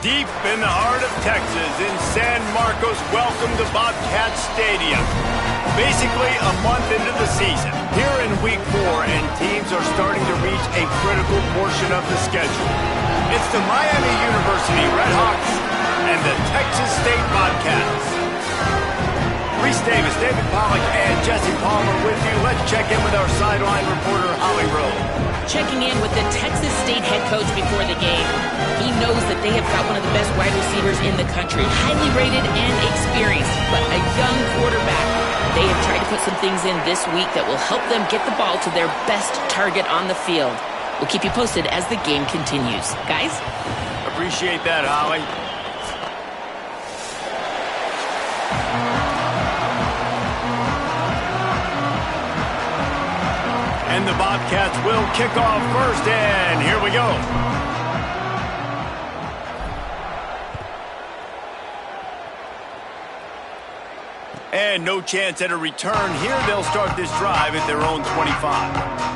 Deep in the heart of Texas, in San Marcos, welcome to Bobcat Stadium. Basically a month into the season, here in Week 4, and teams are starting to reach a critical portion of the schedule. It's the Miami University Redhawks and the Texas State Bobcats. Reese Davis, David Pollack, and Jesse Palmer with you. Let's check in with our sideline reporter, Holly Rowe. Checking in with the Texas State head coach before the game. He knows that they have got one of the best wide receivers in the country, highly rated and experienced, but a young quarterback. They have tried to put some things in this week that will help them get the ball to their best target on the field. We'll keep you posted as the game continues. Guys? Appreciate that, Holly. And the Bobcats will kick off first, and here we go. And no chance at a return here. They'll start this drive at their own 25.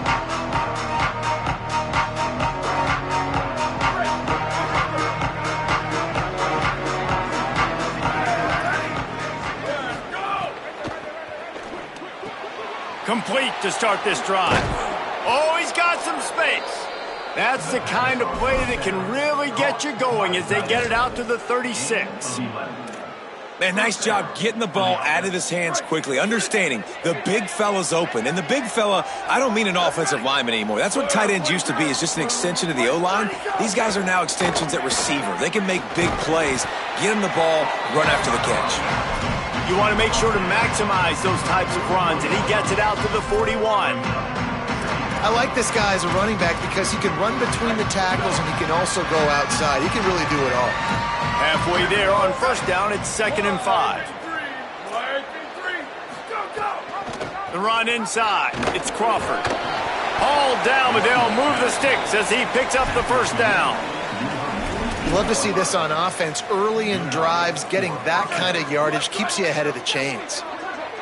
Complete to start this drive. Oh, he's got some space. That's the kind of play that can really get you going as they get it out to the 36. Man, nice job getting the ball out of his hands quickly, understanding the big fella's open. And the big fella, I don't mean an offensive lineman anymore. That's what tight ends used to be, is just an extension of the O-line. These guys are now extensions at receiver. They can make big plays, get him the ball, run after the catch. You want to make sure to maximize those types of runs, and he gets it out to the 41. I like this guy as a running back because he can run between the tackles and he can also go outside. He can really do it all. Halfway there on first down, it's 2nd and 5. The run inside. It's Crawford. Hauled down, but they'll move the sticks as he picks up the first down. Love to see this on offense. Early in drives, getting that kind of yardage keeps you ahead of the chains.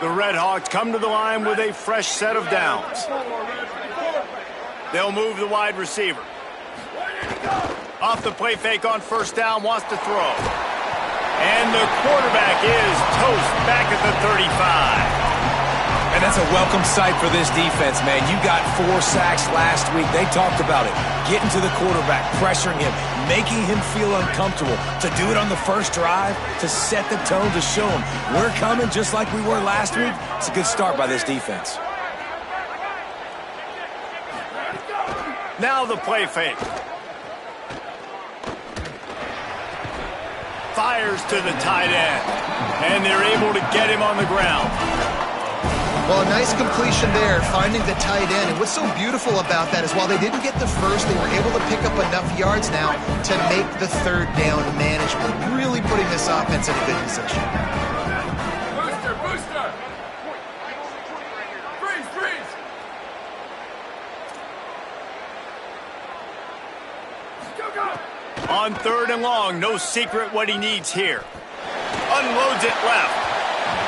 The Redhawks come to the line with a fresh set of downs. They'll move the wide receiver. Off the play fake on first down, wants to throw. And the quarterback is toast back at the 35. And that's a welcome sight for this defense, man. You got 4 sacks last week. They talked about it. Getting to the quarterback, pressuring him, making him feel uncomfortable. To do it on the first drive, to set the tone, to show him we're coming just like we were last week. It's a good start by this defense. Now the play fake. Fires to the tight end. And they're able to get him on the ground. Well, a nice completion there, finding the tight end. And what's so beautiful about that is while they didn't get the first, they were able to pick up enough yards now to make the third down manageable. Really putting this offense in a good position. Booster! Freeze! Go! On 3rd and long, no secret what he needs here. Unloads it left.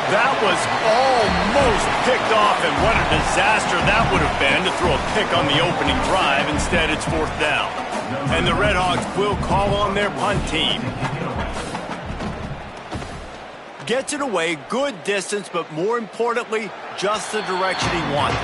That was almost picked off, and what a disaster that would have been to throw a pick on the opening drive. Instead, it's 4th down. And the Redhawks will call on their punt team. Gets it away, good distance, but more importantly, just the direction he wanted.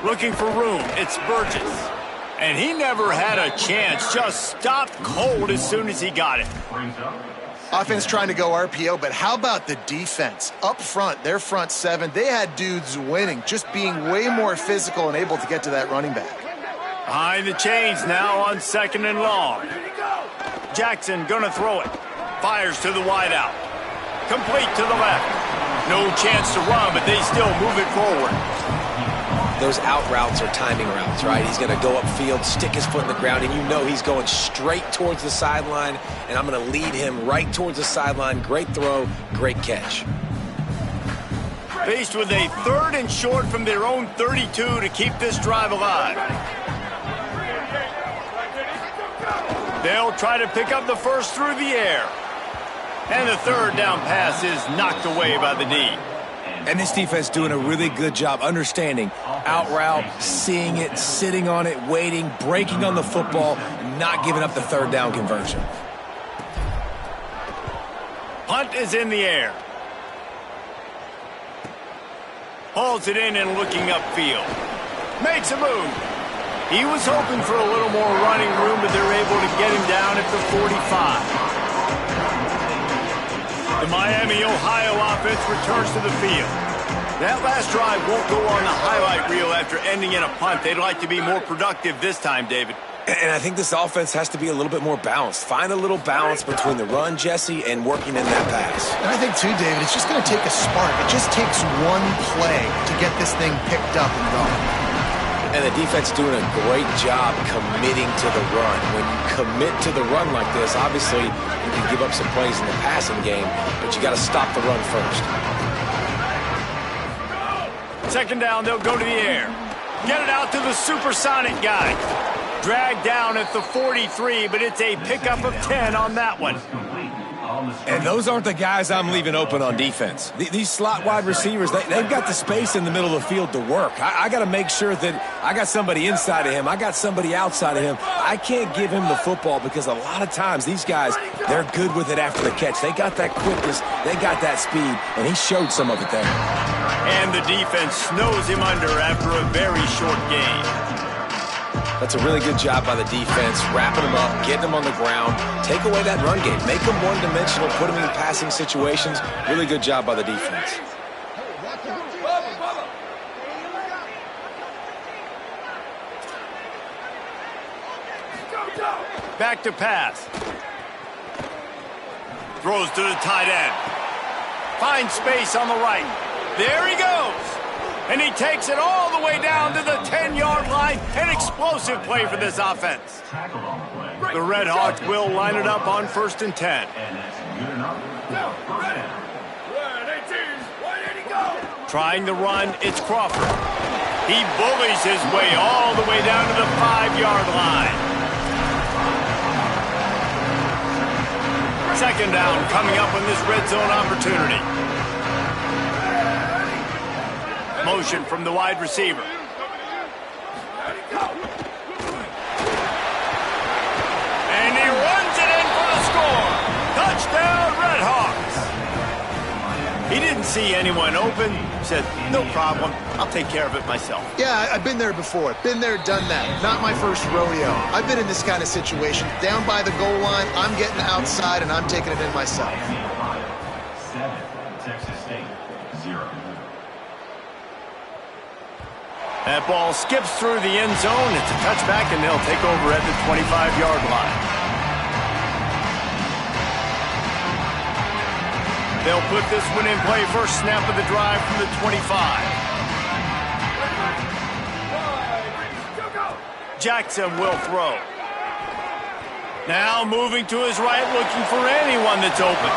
Looking for room, it's Burgess. And he never had a chance, just stopped cold as soon as he got it. Offense trying to go RPO, but how about the defense? Up front, their front 7, they had dudes winning, just being way more physical and able to get to that running back. Behind the chains now on 2nd and long. Jackson gonna throw it. Fires to the wideout. Complete to the left. No chance to run, but they still move it forward. Those out routes are timing routes, right? He's going to go upfield, stick his foot in the ground, and you know he's going straight towards the sideline, and I'm going to lead him right towards the sideline. Great throw, great catch. Faced with a 3rd and short from their own 32 to keep this drive alive. They'll try to pick up the first through the air. And the 3rd down pass is knocked away by the D. And this defense doing a really good job understanding out route, seeing it, sitting on it, waiting, breaking on the football, not giving up the 3rd down conversion. Punt is in the air. Hauls it in and looking upfield. Makes a move. He was hoping for a little more running room, but they're able to get him down at the 45. The Miami, Ohio offense returns to the field. That last drive won't go on the highlight reel after ending in a punt. They'd like to be more productive this time, David. And I think this offense has to be a little bit more balanced. Find a little balance between the run, Jesse, and working in that pass. And I think, too, David, it's just going to take a spark. It just takes one play to get this thing picked up and going. And the defense doing a great job committing to the run. When you commit to the run like this, obviously you can give up some plays in the passing game, but you got to stop the run first. 2nd down, they'll go to the air. Get it out to the supersonic guy. Dragged down at the 43, but it's a pickup of 10 on that one. And those aren't the guys I'm leaving open on defense. These slot wide receivers, they've got the space in the middle of the field to work. I got to make sure that I got somebody inside of him. I got somebody outside of him. I can't give him the football because a lot of times these guys, they're good with it after the catch. They got that quickness. They got that speed, and he showed some of it there. And the defense snows him under after a very short game. That's a really good job by the defense, wrapping him up, getting him on the ground, take away that run game, make him one-dimensional, put him in passing situations. Really good job by the defense. Back to pass. Throws to the tight end. Finds space on the right. There he goes. And he takes it all the way down to the 10-yard line. An explosive play for this offense. The Red Hawks will line it up on 1st and 10. Trying the run, it's Crawford. He bullies his way all the way down to the 5-yard line. 2nd down coming up on this red zone opportunity. Motion from the wide receiver. And he runs it in for the score. Touchdown, Red Hawks. He didn't see anyone open. Said, no problem. I'll take care of it myself. Yeah, I've been there before. Been there, done that. Not my first rodeo. I've been in this kind of situation. Down by the goal line, I'm getting outside, and I'm taking it in myself. That ball skips through the end zone. It's a touchback, and they'll take over at the 25-yard line. They'll put this one in play. First snap of the drive from the 25. Jackson will throw. Now moving to his right, looking for anyone that's open.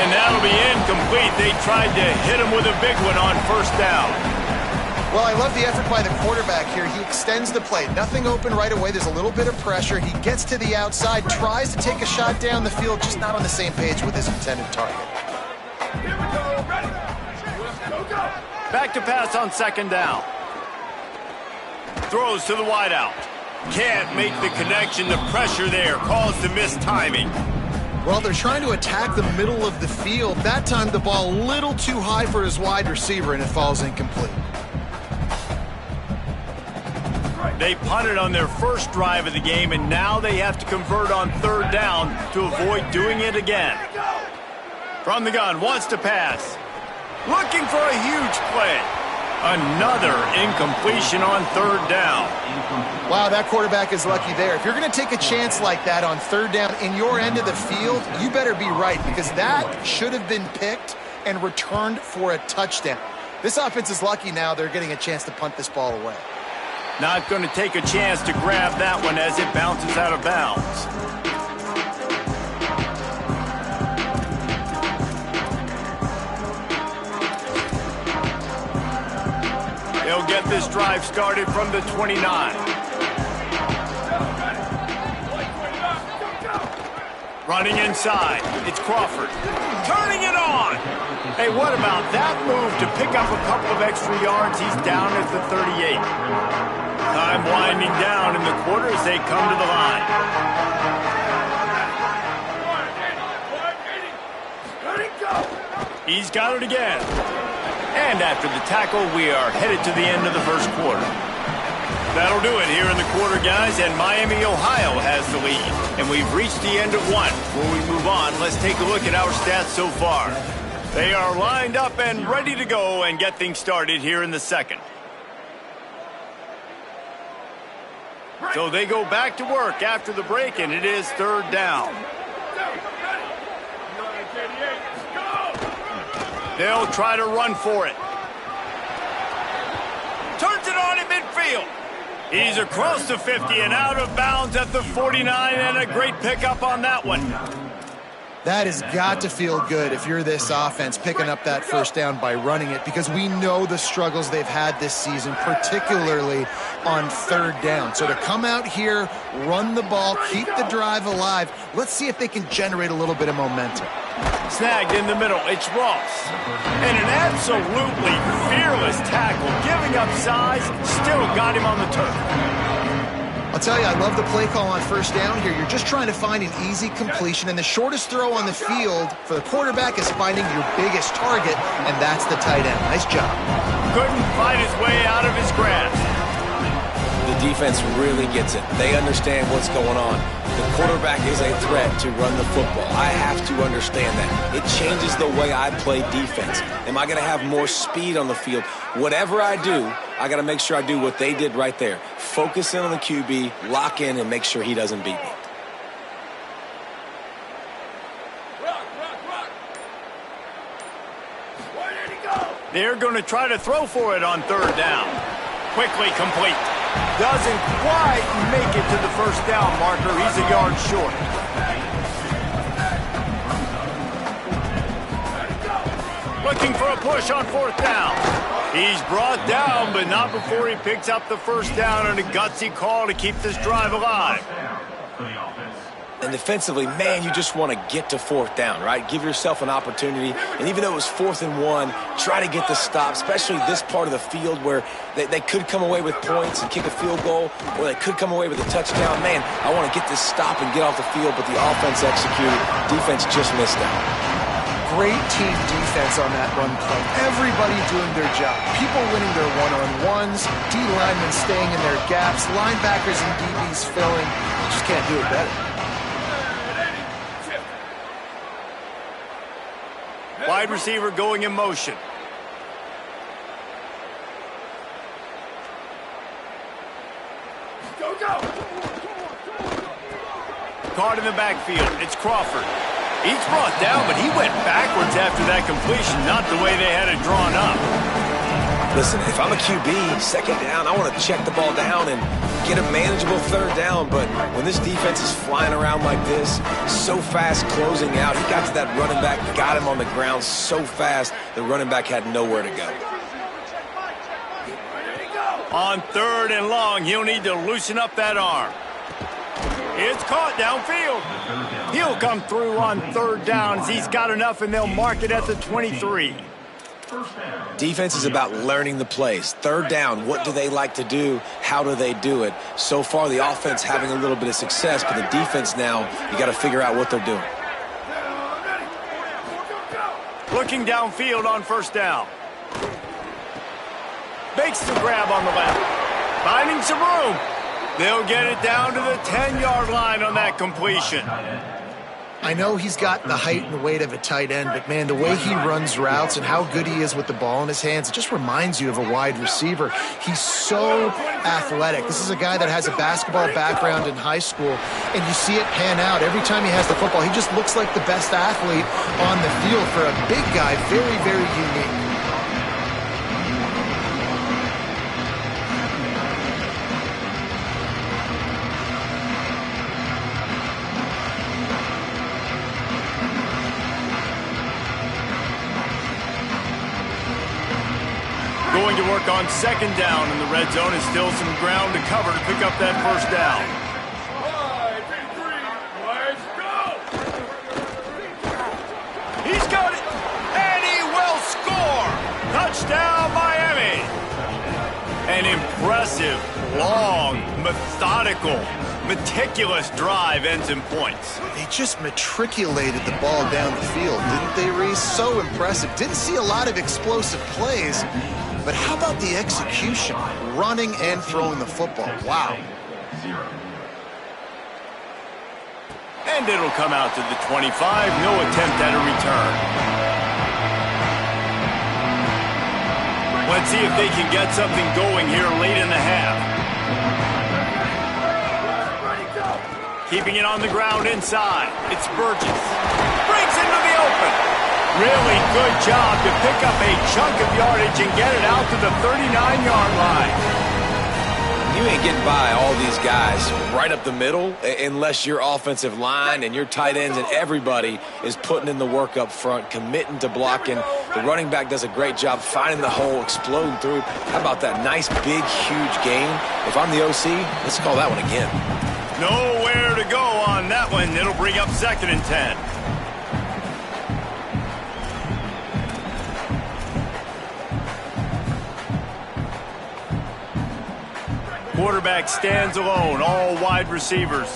And that'll be incomplete. They tried to hit him with a big one on 1st down. Well, I love the effort by the quarterback here. He extends the play. Nothing open right away. There's a little bit of pressure. He gets to the outside, tries to take a shot down the field, just not on the same page with his intended target. Back to pass on 2nd down. Throws to the wideout. Can't make the connection. The pressure there caused the missed timing. Well, they're trying to attack the middle of the field. That time the ball a little too high for his wide receiver, and it falls incomplete. They punted on their first drive of the game, and now they have to convert on 3rd down to avoid doing it again. From the gun, wants to pass. Looking for a huge play. Another incompletion on 3rd down. Wow, that quarterback is lucky there. If you're going to take a chance like that on 3rd down in your end of the field, you better be right, because that should have been picked and returned for a touchdown. This offense is lucky now they're getting a chance to punt this ball away. Not going to take a chance to grab that one as it bounces out of bounds. They'll get this drive started from the 29. Running inside, it's Crawford. Turning it on! Hey, what about that move to pick up a couple of extra yards? He's down at the 38. Time winding down in the quarter as they come to the line. He's got it again. And after the tackle, we are headed to the end of the first quarter. That'll do it here in the quarter, guys, and Miami, Ohio has the lead. And we've reached the end of one. Before we move on, let's take a look at our stats so far. They are lined up and ready to go and get things started here in the second. So they go back to work after the break, and it is third down. They'll try to run for it. Turns it on in midfield. He's across the 50 and out of bounds at the 49, and a great pickup on that one. That has got to feel good if you're this offense picking up that first down by running it, because we know the struggles they've had this season, particularly on third down. So to come out here, run the ball, keep the drive alive, let's see if they can generate a little bit of momentum. Snagged in the middle, it's Ross. And an absolutely fearless tackle, giving up size, still got him on the turf. I'll tell you, I love the play call on first down here. You're just trying to find an easy completion, and the shortest throw on the field for the quarterback is finding your biggest target, and that's the tight end. Nice job. Couldn't fight his way out of his grasp. The defense really gets it. They understand what's going on. The quarterback is a threat to run the football. I have to understand that. It changes the way I play defense. Am I going to have more speed on the field? Whatever I do, I got to make sure I do what they did right there. Focus in on the QB, lock in, and make sure he doesn't beat me. They're going to try to throw for it on third down. Quickly complete. Doesn't quite make it to the first down marker. He's a yard short. Looking for a push on fourth down. He's brought down, but not before he picks up the first down, and a gutsy call to keep this drive alive. And defensively, man, you just want to get to fourth down, right? Give yourself an opportunity. And even though it was 4th and 1, try to get the stop, especially this part of the field where they could come away with points and kick a field goal, or they could come away with a touchdown. Man, I want to get this stop and get off the field, but the offense executed. Defense just missed out. Great team defense on that run play. Everybody doing their job. People winning their one-on-ones, D linemen staying in their gaps, linebackers and DBs filling. Just can't do it better. Wide receiver going in motion. Go, go! Caught in the backfield. It's Crawford. He's brought down, but he went backwards after that completion, not the way they had it drawn up. Listen, if I'm a QB, second down, I want to check the ball down and get a manageable third down. But when this defense is flying around like this, so fast closing out, he got to that running back, got him on the ground so fast, the running back had nowhere to go. On third and long, he'll need to loosen up that arm. It's caught downfield. He'll come through on third down as he's got enough, and they'll mark it at the 23. Defense is about learning the plays. Third down, what do they like to do? How do they do it? So far, the offense having a little bit of success, but the defense now, you got to figure out what they're doing. Looking downfield on first down. Makes the grab on the left. Finding some room. They'll get it down to the 10-yard line on that completion. I I know he's got the height and weight of a tight end, but man, the way he runs routes and how good he is with the ball in his hands, it just reminds you of a wide receiver. He's so athletic. This is a guy that has a basketball background in high school, and you see it pan out. Every time he has the football, he just looks like the best athlete on the field. For a big guy, very, very unique. Going to work on second down in the red zone. Is still some ground to cover to pick up that first down. 5, 3, 3, He's got it, and he will score. Touchdown, Miami. An impressive, long, methodical, meticulous drive ends in points. They just matriculated the ball down the field, didn't they, Reese? So impressive. Didn't see a lot of explosive plays, but how about the execution? Running and throwing the football. Wow. And it'll come out to the 25. No attempt at a return. Let's see if they can get something going here late in the half. Keeping it on the ground inside. It's Burgess. Breaks into the open. Really good job to pick up a chunk of yardage and get it out to the 39-yard line. You ain't getting by all these guys right up the middle unless your offensive line and your tight ends and everybody is putting in the work up front, committing to blocking. The running back does a great job finding the hole, exploding through. How about that nice, big, huge gain? If I'm the OC, let's call that one again. Nowhere to go on that one. It'll bring up 2nd and 10. Quarterback stands alone, all wide receivers.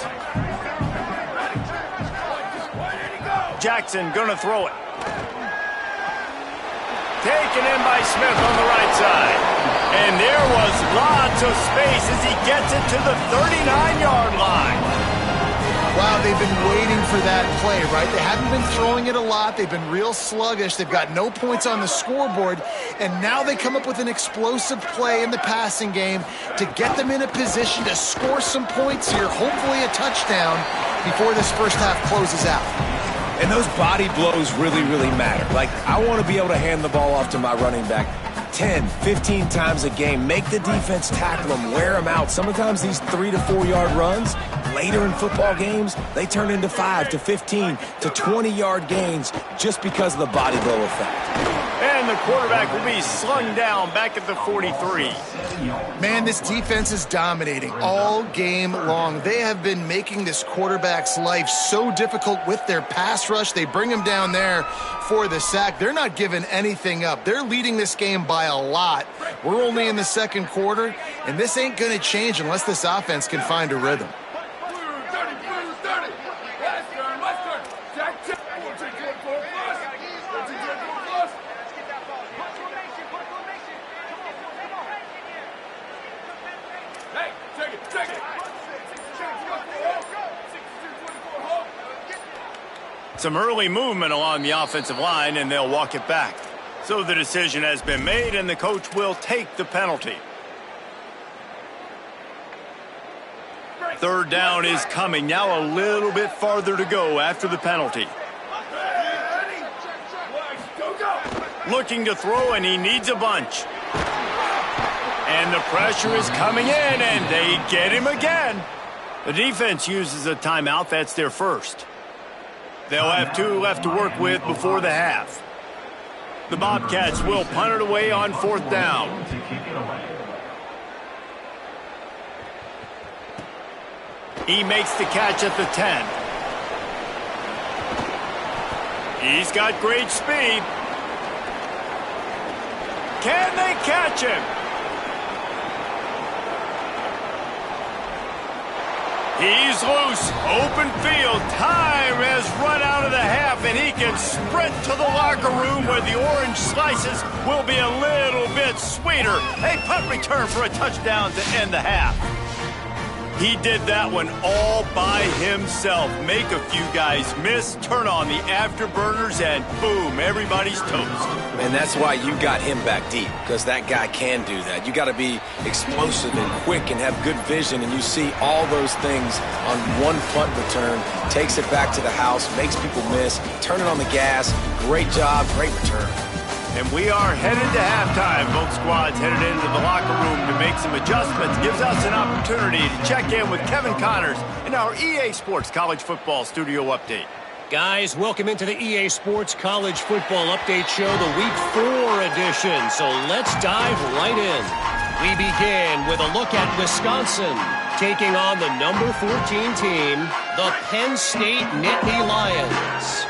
Jackson gonna throw it. Taken in by Smith on the right side. And there was lots of space as he gets it to the 39-yard line. Wow, they've been waiting for that play, right? They haven't been throwing it a lot. They've been real sluggish. They've got no points on the scoreboard. And now they come up with an explosive play in the passing game to get them in a position to score some points here, hopefully a touchdown, before this first half closes out. And those body blows really, really matter. Like, I want to be able to hand the ball off to my running back 10, 15 times a game. Make the defense tackle them, wear them out. Sometimes these 3 to 4 yard runs, later in football games, they turn into 5 to 15 to 20-yard gains just because of the body blow effect. And the quarterback will be slung down back at the 43. Man, this defense is dominating all game long. They have been making this quarterback's life so difficult with their pass rush. They bring him down there for the sack. They're not giving anything up. They're leading this game by a lot. We're only in the second quarter, and this ain't going to change unless this offense can find a rhythm. Some early movement along the offensive line, and they'll walk it back. So the decision has been made, and the coach will take the penalty. 3rd down is coming. Now a little bit farther to go after the penalty. Looking to throw, and he needs a bunch. And the pressure is coming in, and they get him again. The defense uses a timeout. That's their first. They'll have 2 left to work with before the half. The Bobcats will punt it away on 4th down. He makes the catch at the 10. He's got great speed. Can they catch him? He's loose. Open field. Time has run out of the half, and he can sprint to the locker room where the orange slices will be a little bit sweeter. A punt return for a touchdown to end the half. He did that one all by himself. Make a few guys miss, turn on the afterburners, and boom, everybody's toast. And that's why you got him back deep, because that guy can do that. You got to be explosive and quick and have good vision, and you see all those things on one punt return. Takes it back to the house, makes people miss, turning on the gas. Great job, great return. And we are headed to halftime. Both squads headed into the locker room to make some adjustments. Gives us an opportunity to check in with Kevin Connors in our EA Sports College Football Studio Update. Guys, welcome into the EA Sports College Football Update Show, the Week 4 edition. So let's dive right in. We begin with a look at Wisconsin taking on the number 14 team, the Penn State Nittany Lions.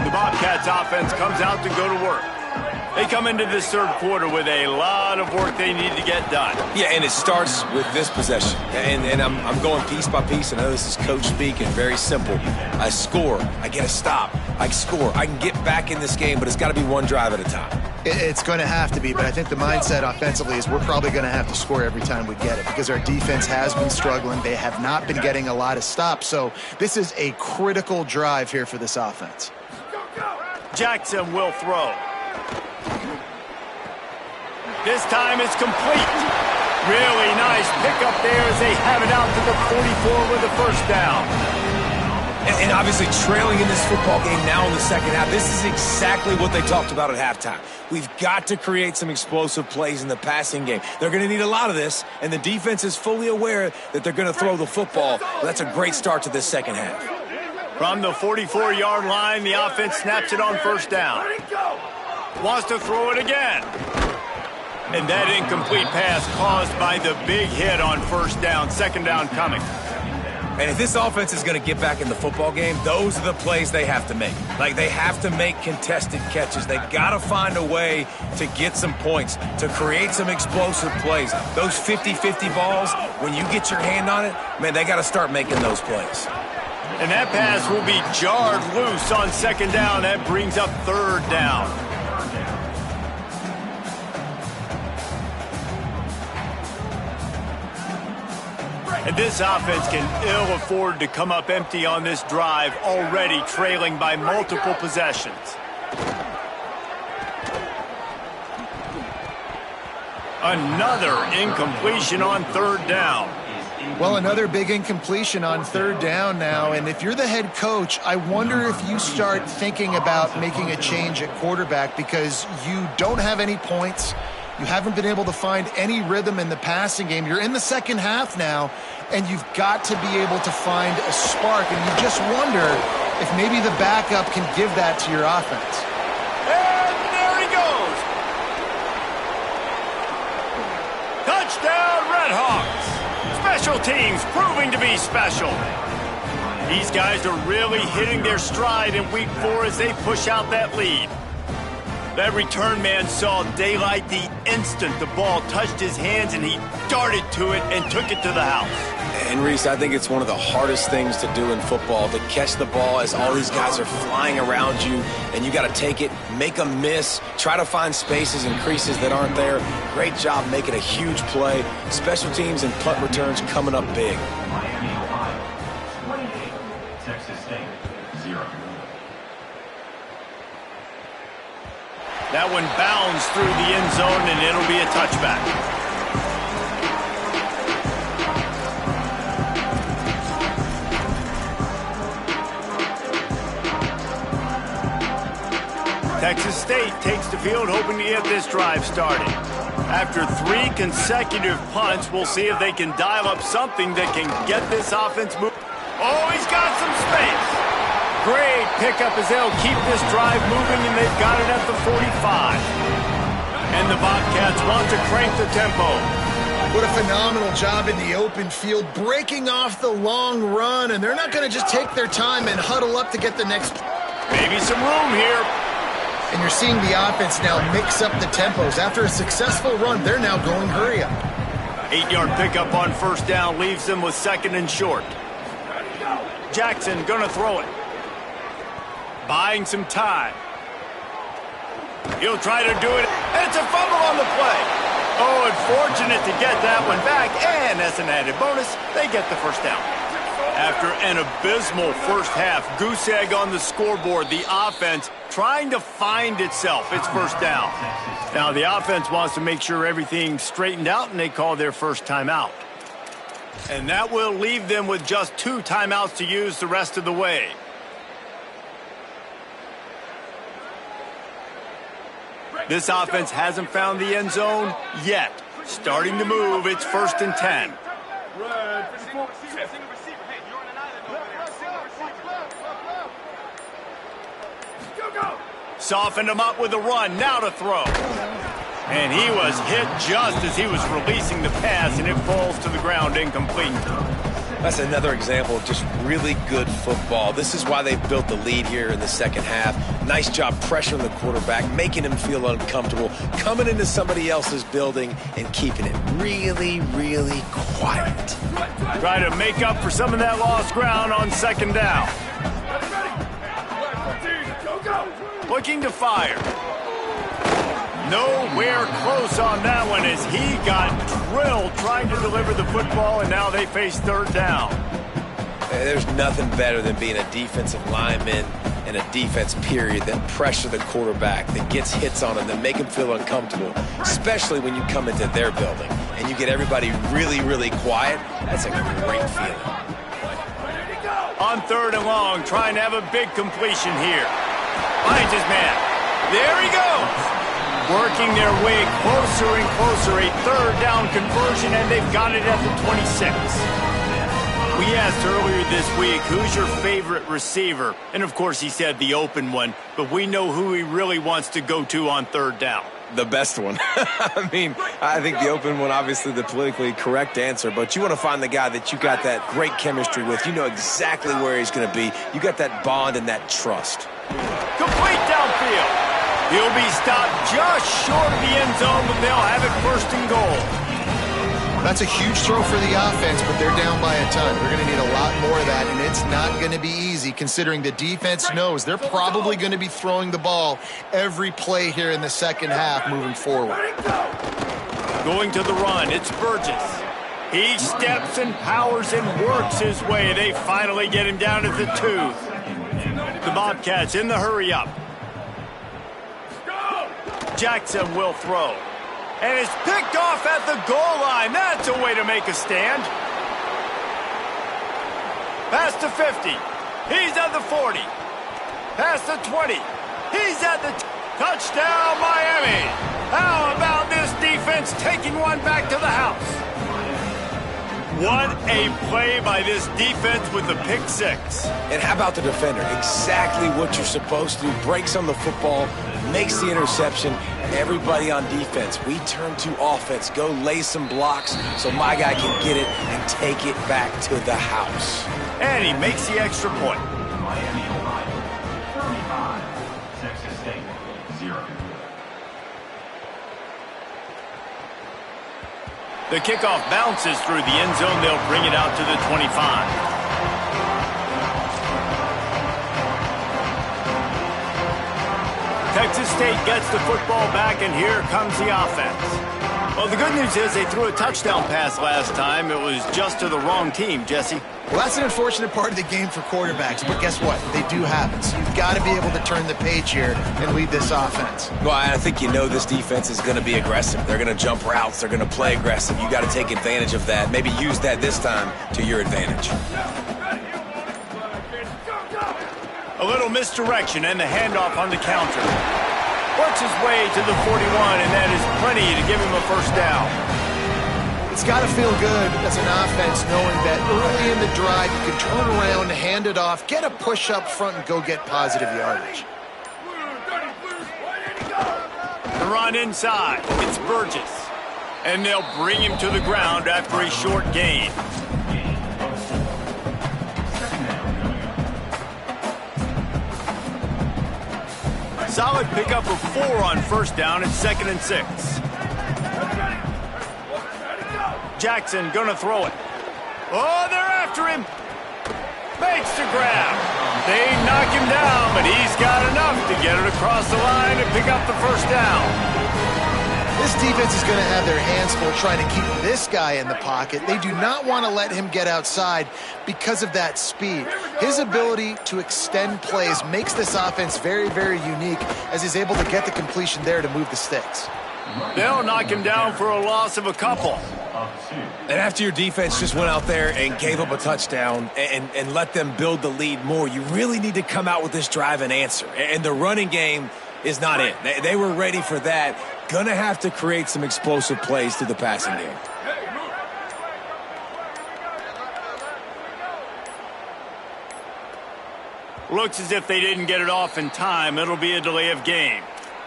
The Bobcats offense comes out to go to work. They come into this third quarter with a lot of work they need to get done. Yeah, and it starts with this possession. And I'm going piece by piece. I know this is coach speak and very simple. I score. I get a stop. I score. I can get back in this game, but it's got to be one drive at a time. It's going to have to be, but I think the mindset offensively is we're probably going to have to score every time we get it because our defense has been struggling. They have not been getting a lot of stops. So this is a critical drive here for this offense. Jackson will throw. This time it's complete. Really nice pickup there as they have it out to the 44 with the first down. And obviously trailing in this football game now in the second half, this is exactly what they talked about at halftime. We've got to create some explosive plays in the passing game. They're going to need a lot of this, and the defense is fully aware that they're going to throw the football. That's a great start to this second half. From the 44-yard line, the offense snaps it on first down. Wants to throw it again. And that incomplete pass caused by the big hit on first down. Second down coming. And if this offense is going to get back in the football game, those are the plays they have to make. Like, they have to make contested catches. They got to find a way to get some points, to create some explosive plays. Those 50-50 balls, when you get your hand on it, man, they got to start making those plays. And that pass will be jarred loose on second down. That brings up third down. And this offense can ill afford to come up empty on this drive, already trailing by multiple possessions. Another incompletion on third down. Well, another big incompletion on third down now, and if you're the head coach, I wonder if you start thinking about making a change at quarterback because you don't have any points. You haven't been able to find any rhythm in the passing game. You're in the second half now, and you've got to be able to find a spark, and you just wonder if maybe the backup can give that to your offense. And there he goes. Touchdown, Redhawks. Special teams proving to be special. These guys are really hitting their stride in week 4 as they push out that lead. That return man saw daylight the instant the ball touched his hands, and he darted to it and took it to the house. And, Reese, I think it's one of the hardest things to do in football, to catch the ball as all these guys are flying around you, and you got to take it, make a miss, try to find spaces and creases that aren't there. Great job making a huge play. Special teams and punt returns coming up big. Miami, Ohio, 28. Texas State, 0. That one bounds through the end zone, and it'll be a touchback. Texas State takes the field, hoping to get this drive started. After 3 consecutive punts, we'll see if they can dial up something that can get this offense moving. Oh, he's got some space. Great pickup as they'll keep this drive moving, and they've got it at the 45. And the Bobcats want to crank the tempo. What a phenomenal job in the open field, breaking off the long run, and they're not going to just take their time and huddle up to get the next. Maybe some room here. And you're seeing the offense now mix up the tempos. After a successful run, they're now going hurry up. 8-yard pickup on first down leaves them with second and short. Jackson gonna throw it. Buying some time. He'll try to do it. And it's a fumble on the play. Oh, and fortunate to get that one back, and as an added bonus, they get the first down. After an abysmal first half, goose egg on the scoreboard, the offense trying to find itself. It's first down. Now the offense wants to make sure everything's straightened out, and they call their first timeout. And that will leave them with just 2 timeouts to use the rest of the way. This offense hasn't found the end zone yet. Starting to move, it's 1st and 10. Softened him up with a run, now to throw. And he was hit just as he was releasing the pass, and it falls to the ground incomplete. That's another example of just really good football. This is why they've built the lead here in the second half. Nice job pressuring the quarterback, making him feel uncomfortable, coming into somebody else's building and keeping it really, really quiet. Try to make up for some of that lost ground on 2nd down. Looking to fire. Nowhere close on that one as he got drilled trying to deliver the football, and now they face 3rd down. There's nothing better than being a defensive lineman and a defense period that pressure the quarterback, that gets hits on him, that make him feel uncomfortable, especially when you come into their building and you get everybody really, really quiet. That's a great feeling. On 3rd and long, trying to have a big completion here. Finds his man. There he goes. Working their way closer and closer, a 3rd down conversion, and they've got it at the 26. We asked earlier this week, who's your favorite receiver? And of course he said the open one, but we know who he really wants to go to on 3rd down. The best one. I mean, I think the open one, obviously the politically correct answer, but you want to find the guy that you got that great chemistry with. You know exactly where he's going to be. You got that bond and that trust. Complete downfield. He'll be stopped just short of the end zone, but they'll have it 1st and goal. That's a huge throw for the offense, but they're down by a ton. They're going to need a lot more of that, and it's not going to be easy considering the defense knows they're probably going to be throwing the ball every play here in the second half moving forward. Going to the run, it's Burgess. He steps and powers and works his way. They finally get him down at the 2. The Bobcats in the hurry-up. Jackson will throw. And it's picked off at the goal line. That's a way to make a stand. Pass to 50. He's at the 40. Pass to 20. He's at the touchdown, Miami. How about this defense taking one back to the house? What a play by this defense with the pick 6. And how about the defender? Exactly what you're supposed to do. Breaks on the football, makes the interception. Everybody on defense, we turn to offense. Go lay some blocks so my guy can get it and take it back to the house. And he makes the extra point. Miami, Ohio, 35. Texas State, 0. The kickoff bounces through the end zone. They'll bring it out to the 25. Texas State gets the football back, and here comes the offense. Well, the good news is they threw a touchdown pass last time. It was just to the wrong team, Jesse. Well, that's an unfortunate part of the game for quarterbacks, but guess what? They do have it. So you've got to be able to turn the page here and lead this offense. Well, I think you know this defense is going to be aggressive. They're going to jump routes. They're going to play aggressive. You got to take advantage of that. Maybe use that this time to your advantage. A little misdirection and the handoff on the counter. Works his way to the 41, and that is plenty to give him a first down. It's got to feel good as an offense knowing that early in the drive you can turn around, hand it off, get a push up front, and go get positive yardage. The run inside. It's Burgess. And they'll bring him to the ground after a short gain. Solid pickup of 4 on first down. It's 2nd and 6. Jackson gonna throw it. Oh, they're after him. Makes the grab. They knock him down, but he's got enough to get it across the line and pick up the first down. This defense is going to have their hands full trying to keep this guy in the pocket. They do not want to let him get outside because of that speed. His ability to extend plays makes this offense very, very unique as he's able to get the completion there to move the sticks. They'll knock him down for a loss of a couple. And after your defense just went out there and gave up a touchdown and let them build the lead more, you really need to come out with this drive and answer. And the running game is not it. They were ready for that. Gonna have to create some explosive plays through the passing game. Looks as if they didn't get it off in time. It'll be a delay of game.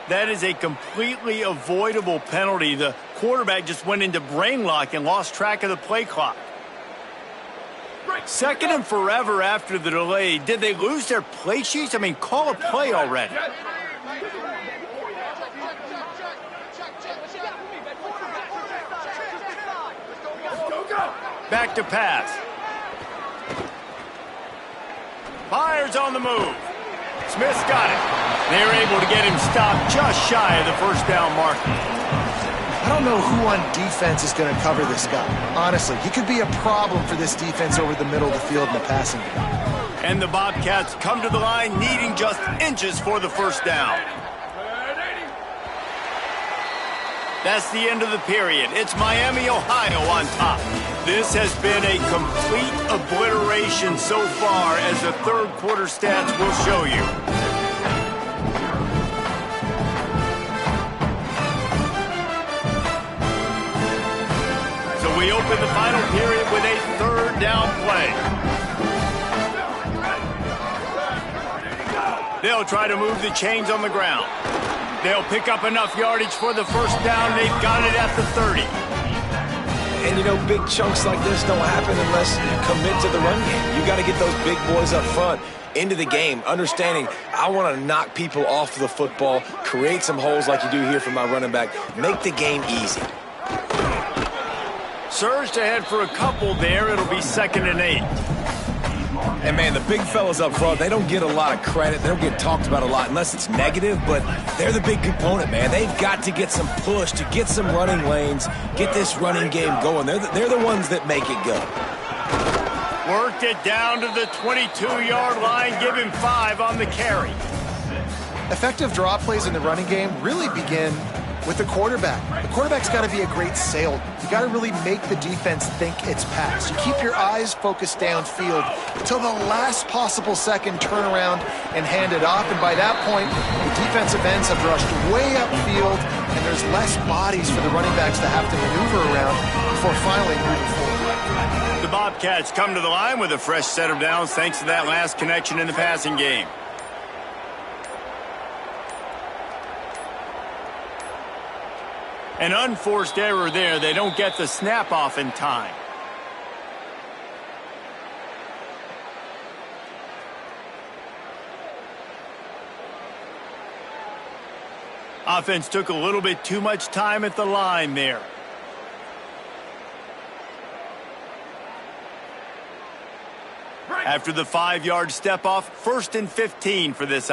That is a completely avoidable penalty. The quarterback just went into brain lock and lost track of the play clock. Second and forever after the delay. Did they lose their play sheets? I mean, call a play already. Back to pass. Fires on the move. Smith's got it. They're able to get him stopped just shy of the first down marker. I don't know who on defense is going to cover this guy. Honestly, he could be a problem for this defense over the middle of the field in the passing game. And the Bobcats come to the line needing just inches for the first down. That's the end of the period. It's Miami, Ohio on top. This has been a complete obliteration so far, as the third quarter stats will show you. So we open the final period with a third down play. They'll try to move the chains on the ground. They'll pick up enough yardage for the first down. They've got it at the 30. And, you know, big chunks like this don't happen unless you commit to the run game. You got to get those big boys up front into the game, understanding I want to knock people off the football, create some holes like you do here for my running back, make the game easy. Surged ahead for a couple there. It'll be 2nd and 8. And, man, the big fellas up front, they don't get a lot of credit. They don't get talked about a lot unless it's negative, but they're the big component, man. They've got to get some push, to get some running lanes, get this running game going. They're the ones that make it go. Worked it down to the 22-yard line. Give him 5 on the carry. Effective draw plays in the running game really begin with the quarterback. The quarterback's got to be a great salesman. You got to really make the defense think it's pass. You keep your eyes focused downfield until the last possible second, turn around and hand it off. And by that point, the defensive ends have rushed way upfield, and there's less bodies for the running backs to have to maneuver around before finally moving forward. The Bobcats come to the line with a fresh set of downs thanks to that last connection in the passing game. An unforced error there. They don't get the snap off in time. Offense took a little bit too much time at the line there. After the 5-yard step off, 1st and 15 for this